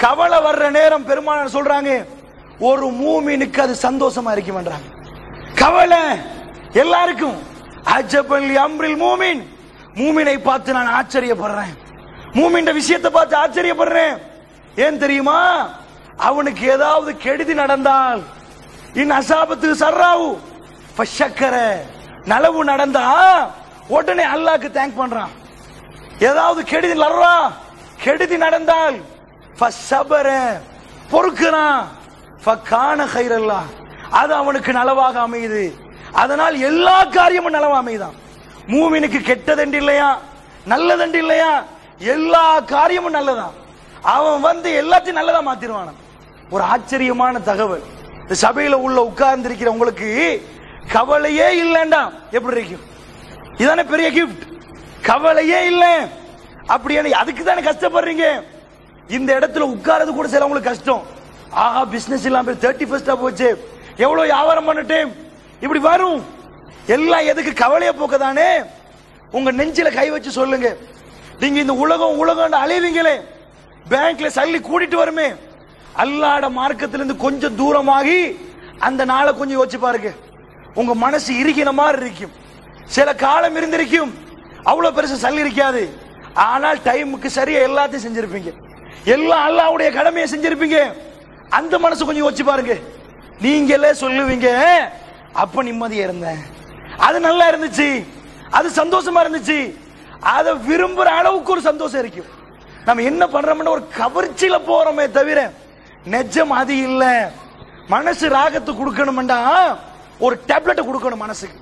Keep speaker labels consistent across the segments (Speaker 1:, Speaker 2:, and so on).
Speaker 1: கவலை வர்ற நேரம் பெருமானார் சொல்றாங்க, ஒரு மூமினுக்கு அது சந்தோஷமா இருக்கும்ன்றாங்க. கவலை எல்லாருக்கும். அஜபல் அம்ரில் மூமின், மூமினை பார்த்து நான் ஆச்சரியப்படுறேன், மூமின் விஷயத்தை பார்த்து ஆச்சரியப்படுறேன். ஏன் தெரியுமா? அவனுக்கு ஏதாவது கெடுதி நடந்தால், இன் அசாபத்து சர்ராவு ஃபஷக்கர, நலவு நடந்தா உடனே அல்லாஹ்க்கு தேங்க் பண்றான். ஏதாவது கெடுதி லர்ரா, கெடுதி நடந்தால் ஃபஸபர, பொறுக்கிறான், ஃபகான கைரல்லா, அது அவனுக்கு நலவாக அமையுது. அதனால் எல்லா காரியமும் நலவா அமையுதான். மூமினுக்கு கெட்டதென்று இல்லையா, நல்லதென்று இல்லையா, எல்லா காரியமும் நல்லதான். அவன் எல்லாத்தையும் நல்லதா மாத்திருவான். ஒரு ஆச்சரியமான தகவல். இந்த சபையில உள்ள உட்கார்ந்து இருக்கிற உங்களுக்கு கவலையே இல்லைண்டா எப்படி இருக்கும்? இதானே பெரிய கிஃப்ட். கவலையே இல்லை அப்படி அதுக்கு தானே கஷ்டப்படுறீங்க. இந்த இடத்துல உட்கார்றது கூட சிலவங்களுக்கு கஷ்டம். ஆஹா, பிசினஸ் இல்லாம 31 போச்சு, எவ்வளவு வியாபாரம் பண்ணிட்டேன், இப்படி வரும். எல்லாம் எதுக்கு? கவலையை போக்க தானே. உங்க நெஞ்சில கை வச்சு சொல்லுங்க, நீங்க இந்த உலகம் உலகம் அலைவீங்களே, பேங்க்ல சல்லி கூட்டிட்டு வருமே, அல்லாஹ்வுடைய மார்க்கத்திலிருந்து கொஞ்சம் தூரமாகி அந்த நாளை கொஞ்சம் யோசிச்சு பாருங்க. உங்க மனசு இறுகின மாதிரி இருக்கும். சில காலம் இருந்திருக்கும், அவ்வளவு பெருசு சல்லி இருக்காது, ஆனால் டைமுக்கு சரியா எல்லாத்தையும் செஞ்சிருப்பீங்க, எல்லாம் அல்லாஹ்வுடைய கடமையை செஞ்சிருப்பீங்க. அந்த மனசு கொஞ்சம் யோசிச்சு பாருங்க. நீங்களே சொல்லுவீங்க, அப்ப நிம்மதியா இருந்தேன், அது நல்லா இருந்துச்சு, அது சந்தோஷமா இருந்துச்சு. அதை விரும்புற அளவுக்கு ஒரு சந்தோஷம் இருக்கும். நம்ம என்ன பண்றோம்னா ஒரு கவர்ச்சியில போறோமே தவிர நெஜம் அது இல்ல. மனசு ராகத்தை கொடுக்கணும்டா ஒரு டேப்லெட்டை கொடுக்கணும் மனசுக்கு.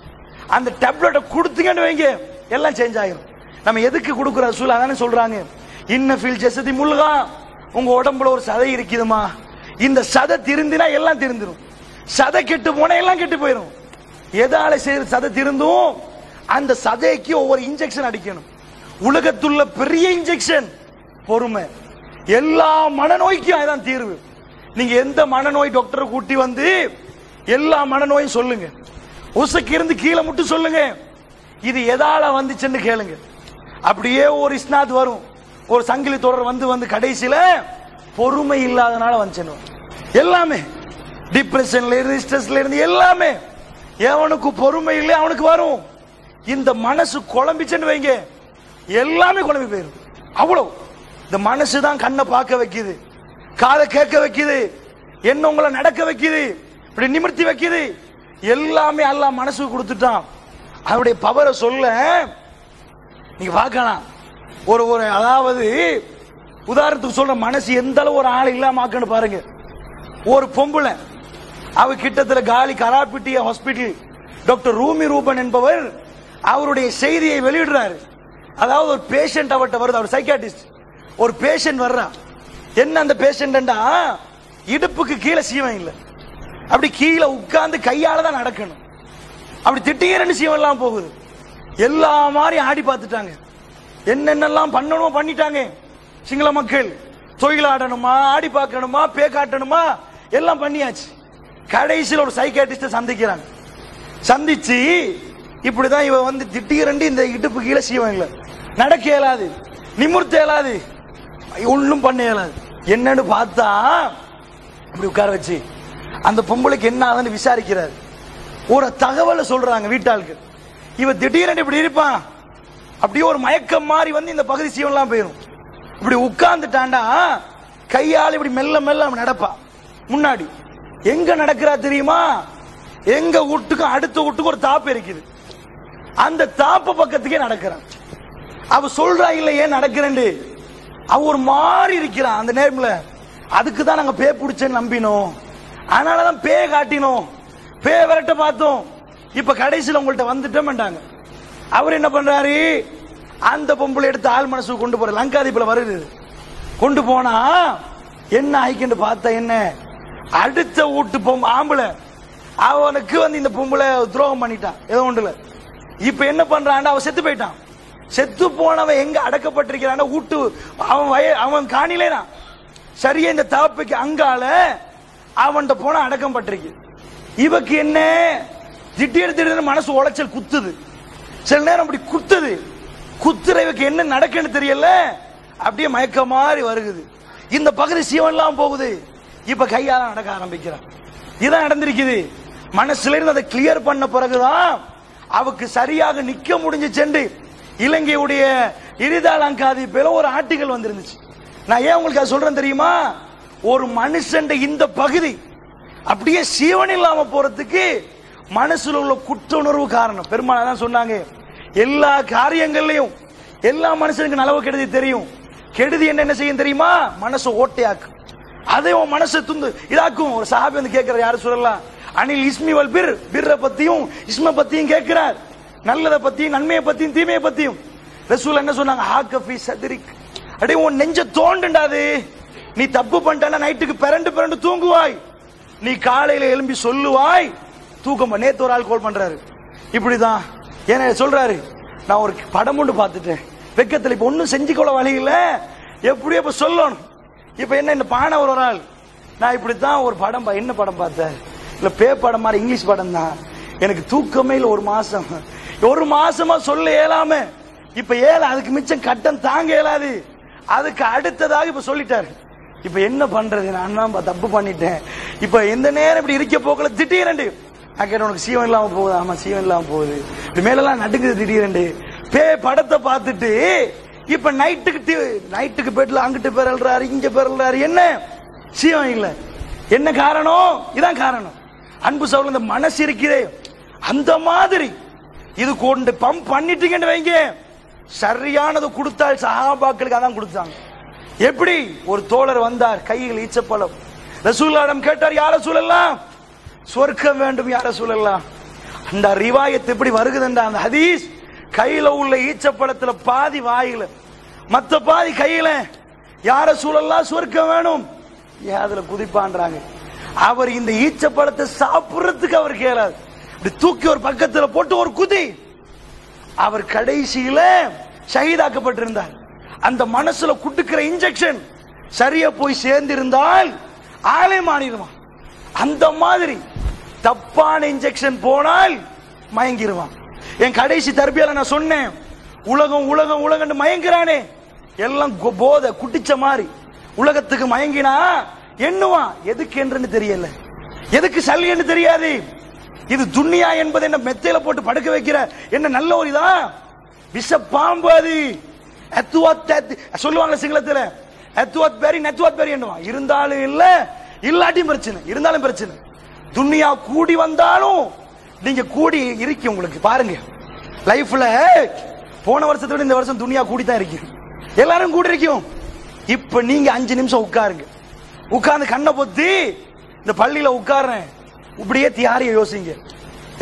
Speaker 1: அந்த டேப்லெட்டை கொடுத்தீங்கன்னு வைங்க, எல்லாம் சேஞ்ச் ஆயிரும். நம்ம எதுக்கு கொடுக்குற ரசூல் அதானே சொல்றாங்க, இன்ன ஃபில் ஜஸதி முல்கா, உங்க உடம்புல ஒரு சதை இருக்குதுமா, இந்த சதை திருந்தினா எல்லாம் திருந்திரும், சதை கெட்டு போனா எல்லாம் கெட்டு போயிடும். எதால சதை திருந்தும்? அந்த சதைக்கு ஒவ்வொரு இன்ஜெக்ஷன் அடிக்கணும். உலகத்துள்ள பெரிய இன்ஜெக்ஷன் பொறுமை. எல்லா மனநோய்க்கும் அதுதான் தீர்வு. நீங்க எந்த மனநோய் டாக்டரை கூட்டி வந்து எல்லா மனநோயும் சொல்லுங்க, உசுக்கு இருந்து கீழே மட்டும் சொல்லுங்க, இது எதால வந்துச்சுன்னு கேளுங்க. அப்படியே ஒரு இஸ்னாத் வரும், ஒரு சங்கிலி தொடர் வந்து கடைசியில பொறுமை இல்லாதனால வந்துச்சு. எல்லாமே டிப்ரெஷன்ல இருந்து ஸ்ட்ரெஸ்ல இருந்து எல்லாமே, எவனுக்கு பொறுமை இல்லை அவனுக்கு வரும். இந்த மனசு குழம்பிச்சுன்னு வைங்க, எல்லாமே குழம்பி போயிடும். அவ்வளவு இந்த மனசு தான் கண்ணை பார்க்க வைக்குது, காதை கேட்க வைக்குது, என்ன உங்களை நடக்க வைக்குது, இப்படி நிமிர்த்தி வைக்குது. எல்லாமே அல்லாஹ் மனசுக்கு கொடுத்துட்டான். அவருடைய பவரை சொல்ல நீங்க பார்க்கலாம். ஒரு ஒரு அதாவது உதாரணத்துக்கு சொல்ற, மனசு எந்த அளவு ஒரு ஆள் இல்லாம ஆக்கணும் பாருங்க. ஒரு பொம்பளை, அவ கிட்டத்தட்ட காலி கராப்பிட்டிய ஹாஸ்பிட்டல் டாக்டர் ரூமி ரூபன் என்பவர் அவருடைய செய்தியை வெளியிடுறாரு. அதாவது ஒரு பேஷண்ட் அவர்கிட்ட வருது, அவர் சைக்காட்டிஸ்ட். ஒரு பேஷண்ட் வர்றா. என்ன அந்த பேஷண்ட், இடுப்புக்கு கீழே சீவம் இல்லை, அப்படி கீழே உட்கார்ந்து கையால தான் நடக்கணும். அப்படி திட்டீரன்னு சீவம் எல்லாம் போகுது. எல்லா மாதிரி ஆடி பார்த்துட்டாங்க, என்னென்னலாம் பண்ணணுமோ பண்ணிட்டாங்க. சிங்கள மக்கள் தொழிலாடணுமா, ஆடி பார்க்கணுமா, பே காட்டணுமா, எல்லாம் பண்ணியாச்சு. கடைசியில் ஒரு சைக்காட்டிஸ்ட சந்திக்கிறாங்க. சந்திச்சு இப்படிதான் இவ திட்டீரண்டு இந்த இடுப்பு கீழே சீவம் இல்லை, நடக்க இயலாது, நிமிர்த்த இயலாது, ஒன்றும் பண்ண இயலாது. என்னன்னு பார்த்தா இப்படி உட்கார வச்சு அந்த பொம்பளைக்கு என்ன ஆகுதுன்னு விசாரிக்கிறார். ஒரு தகவலை சொல்றாங்க வீட்டாளுக்கு. இவ திடீரென்று இப்படி இருப்பான், அப்படியே ஒரு மயக்கம் மாறி இந்த பகுதி சீவன்லாம் போயிடும். இப்படி உட்கார்ந்துட்டாண்டா கையால் இப்படி மெல்ல மெல்ல நடப்பா. முன்னாடி எங்க நடக்கிறா தெரியுமா? எங்க வீட்டுக்கும் அடுத்த வீட்டுக்கு ஒரு தாப்பு இருக்குது, அந்த தாப்பு பக்கத்துக்கே நடக்கிறான். அவ சொல்றா இல்ல ஏன் நடக்கிறேன், அவ ஒரு மாறி இருக்கிறான் அந்த நேரம்ல. அதுக்கு தான் நாங்க பே பிடிச்சேன்னு நம்பினோம், அதனாலதான் பே காட்டினோம், பே விரட்ட பார்த்தோம். இப்ப கடைசியில் உங்கள்ட்ட வந்துட்டோம்ட்டாங்க. அவர் என்ன பண்றாரு, அந்த பொம்பளை எடுத்து ஆள் மனசுக்கு கொண்டு போற லங்காதீப்ல வருது. கொண்டு போனா என்ன ஆயிக்கின்னு பார்த்தா, என்ன அடுத்த வீட்டு ஆம்பளை அவனுக்கு இந்த பொம்பளை துரோகம் பண்ணிட்டான் ஏதோ ஒன்றுல. இப்ப என்ன பண்றான், அவன் செத்து போயிட்டான். செத்து போனவன் எங்க அடக்கப்பட்டிருக்கிறான், வீட்டு அவன் காணிலேனா சரியா இந்த தாப்புக்கு அங்கால அவன் போன அடக்கம் பட்டிருக்கு. இவக்கு என்ன திடீர்னு மனசு உளைச்சல் குத்துது. சில நேரம் அப்படி குத்துது, குத்துற இவக்கு என்ன நடக்குன்னு தெரியல, அப்படியே மயக்க மாதிரி வருகுது. இந்த பகுதி சீவன்லாம் போகுது. இப்ப கையால நடக்க ஆரம்பிக்கிறான். இதான் நடந்திருக்குது. மனசுல இருந்து அதை கிளியர் பண்ண பிறகுதான் அவருக்கு சரியாக நிக்க முடிஞ்சு. சென்று இலங்கையுடைய இரிதாலங்காதி பேர ஒரு ஆர்டிகல் வந்திருந்துச்சு. நான் ஏன் உங்களுக்கு அதை சொல்றேன் தெரியுமா? ஒரு மனுஷன் இந்த பகுதி அப்படியே சீவன் இல்லாம போறதுக்கு மனசுல உள்ள குற்ற உணர்வு காரணம். பெருமாள் தான் சொன்னாங்க, எல்லா காரியங்கள்லயும் எல்லா மனுஷனுக்கு நலவு கெடுதி தெரியும். கெடுதி என்ன செய்யும் தெரியுமா? மனசு ஓட்டையாக்கும். அதே மனசு துண்டு இதாக்கும். ஒரு சஹாபி வந்து கேட்கிறார், யாரு சொல்லலாம், அனில் இஸ்மி வல் பிர், பிர்ர பத்தியும் இஸ்ம பத்தியும் கேட்கிறார். நல்லதை பத்தியும் நன்மையை பத்தியும் தீமையை பத்தியும். ரசூல் என்ன சொன்னாங்க? ஹாக்கஃபி சத்ரிக், அடே உன் நெஞ்ச தோண்டுண்டாது. நீ தப்பு பண்ணிட்டா நைட்டுக்கு பிறண்டு பிறண்டு தூங்குவாய், நீ காலையில எழும்பி சொல்லுவாய் தூக்கம். நேத்து ஒரு ஆள் கால் பண்றாரு, இப்படிதான் ஏன்னா சொல்றாரு, நான் ஒரு படம் ஒன்று பார்த்துட்டேன் வெக்கத்தில், இப்ப ஒன்னும் செஞ்சுக்கொள்ள வழி இல்ல, எப்படியோ இப்ப சொல்லணும். இப்ப என்ன இந்த பானை ஒரு ஆள், நான் இப்படித்தான் ஒரு படம், என்ன படம் பார்த்தேன், இல்ல பே படம் மாதிரி இங்கிலீஷ் படம் தான், எனக்கு தூக்கமே இல்ல ஒரு மாசமா சொல்ல இயலாம, இப்ப அதுக்கு மிச்சம் கட்டம் தாங்க இயலாது, அதுக்கு அடுத்ததாக இப்ப சொல்லிட்டாரு. இப்ப என்ன பண்றது, நான் தான் தப்பு பண்ணிட்டேன், இப்ப எந்த நேரம் இப்படி இருக்க போக்கல திடீரெண்டு நான் கேட்டேன், உனக்கு சீவன் இல்லாம போகுது? ஆமா சீவன் இல்லாம போகுது, இப்படி மேலெல்லாம் நடுங்குது திடீரெண்டு. பே படத்தை பார்த்துட்டு இப்ப நைட்டுக்கு பெட்ல அங்கிட்டு பெறல்றாரு இங்க பெறல்றாரு, என்ன சீவன் இல்ல, என்ன காரணம்? இதான் காரணம். அன்பு சகோதரர்களே, இந்த மனசு இருக்கிறே அந்த மாதிரி இது கொண்டு பம்ப் பண்ணிட்டீங்கன்னு வைங்க, சரியானது கொடுத்தால் சஹாபாக்களுக்கு அதான் கொடுத்தாங்க. எப்படி? ஒரு தோழர் வந்தார், கையில் ஈச்சப்பழம், ரசூலுல்லாஹ்விடம் கேட்டார், யார ரசூலல்லாஹ், சொர்க்கம் வேண்டும் யார ரசூலல்லாஹ். அந்த ரிவாயத் எப்படி வருகுதுன்ற அந்த ஹதீஸ், கையில உள்ள ஈச்சப்பழத்துல பாதி வாயில மத்த பாதி கையில, யார ரசூலல்லாஹ் சொர்க்கம் வேணும், அதுல குதிப்பான்றாங்க. அவர் இந்த ஈச்சப்பழத்தை சாப்பிடுறதுக்கு அவர் கேளாது, இப்படி தூக்கி ஒரு பக்கத்துல போட்டு ஒரு குதி. அவர் கடைசியில ஷஹீதாக்கப்பட்டிருந்தார். அந்த மனசுல குட்டுக்கிற இன்ஜெக்ஷன் சரியா போய் சேர்ந்திருந்தால் ஆளே மாறிடுவான். அந்த மாதிரி தப்பான இன்ஜெக்ஷன் போனால் மயங்கிடுவான். என் கடைசி தர்பியால நான் சொன்னேன், உலகம் உலகம் உலகம் மயங்கிறானே, எல்லாம் போதை குட்டிச்ச மாதிரி உலகத்துக்கு மயங்கினா எண்ணுவான், எதுக்கு என்று தெரியல, எதுக்கு சல்லி என்று தெரியாது. இது துன்யா என்பது என்ன மெத்தையில போட்டு படுக்க வைக்கிற என்ன நல்ல ஒரு இதா, விஷ பாம்பு அது. சொல்லுவாங்க சிங்களத்துல, இருந்தாலும் இல்ல இல்லாட்டியும் பிரச்சனை, இருந்தாலும் பிரச்சனை. துன்யா கூடி வந்தாலும் நீங்க கூடி இருக்கு. உங்களுக்கு பாருங்க லைஃப்ல போன வருஷத்தை விட இந்த வருஷம் துன்யா கூடி தான் இருக்கு, எல்லாரும் கூடி இருக்கும். இப்ப நீங்க 5 நிமிஷம் உட்காருங்க, உட்கார்ந்து கண்ணை பொத்தி இந்த பள்ளியில உட்கார்றேன், இப்படியே தியாரிய யோசிங்க.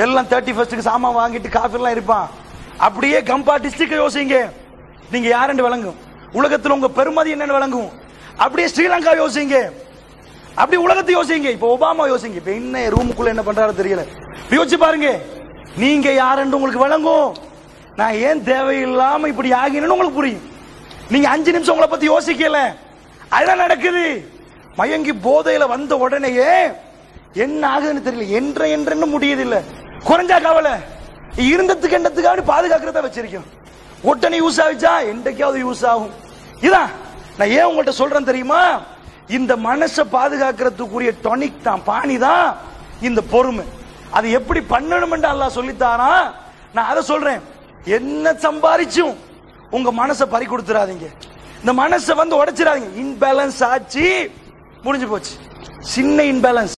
Speaker 1: எல்லாம் 31க்கு சாமான் வாங்கிட்டு காஃபி எல்லாம் இருப்பான், அப்படியே கம்பா டிஸ்ட்ரிக்ட் யோசிங்க, நீங்க யாருன்னு விளங்கும், உலகத்தில் உங்க பெருமதி என்னன்னு விளங்கும். அப்படியே ஸ்ரீலங்கா யோசிங்க, அப்படி உலகத்தை யோசிங்க. இப்ப ஒபாமா யோசிங்க, இப்ப என்ன ரூமுக்குள்ள என்ன பண்றாரு தெரியல, யோசிச்சு பாருங்க, நீங்க யாருன்னு உங்களுக்கு விளங்கும். நான் ஏன் தேவையில்லாம இப்படி ஆகினு உங்களுக்கு புரியும். நீங்க 5 நிமிஷம் உங்களை பத்தி யோசிக்கல, அதெல்லாம் நடக்குது. மயங்கி போதையில வந்த உடனேயே என்ன ஆகுதுன்னு தெரியல, என்றன்னு முடியுது இல்ல, குறைஞ்சா கவலை, இருந்ததுக்கு எண்ணத்துக்காக பாதுகாக்கிறத வச்சிருக்கோம். ஒட்டனை யூஸ் ஆகிச்சா என்றைக்காவது யூஸ் ஆகும். இதான் நான் ஏன் உங்கள்கிட்ட சொல்றேன் தெரியுமா, இந்த மனசை பாதுகாக்கிறதுக்குரிய டொனிக் தான், பாணி தான் இந்த பொறுமை. அது எப்படி பண்ணணும் என்று அல்லாஹ் சொல்லித்தாரா, நான் அதை சொல்றேன். என்ன சம்பாதிச்சும் உங்க மனசை பறி கொடுத்துறாதீங்க, இந்த மனசை உடைச்சிடாதீங்க. இன்பேலன்ஸ் ஆச்சு, முடிஞ்சு போச்சு. சின்ன இன்பேலன்ஸ்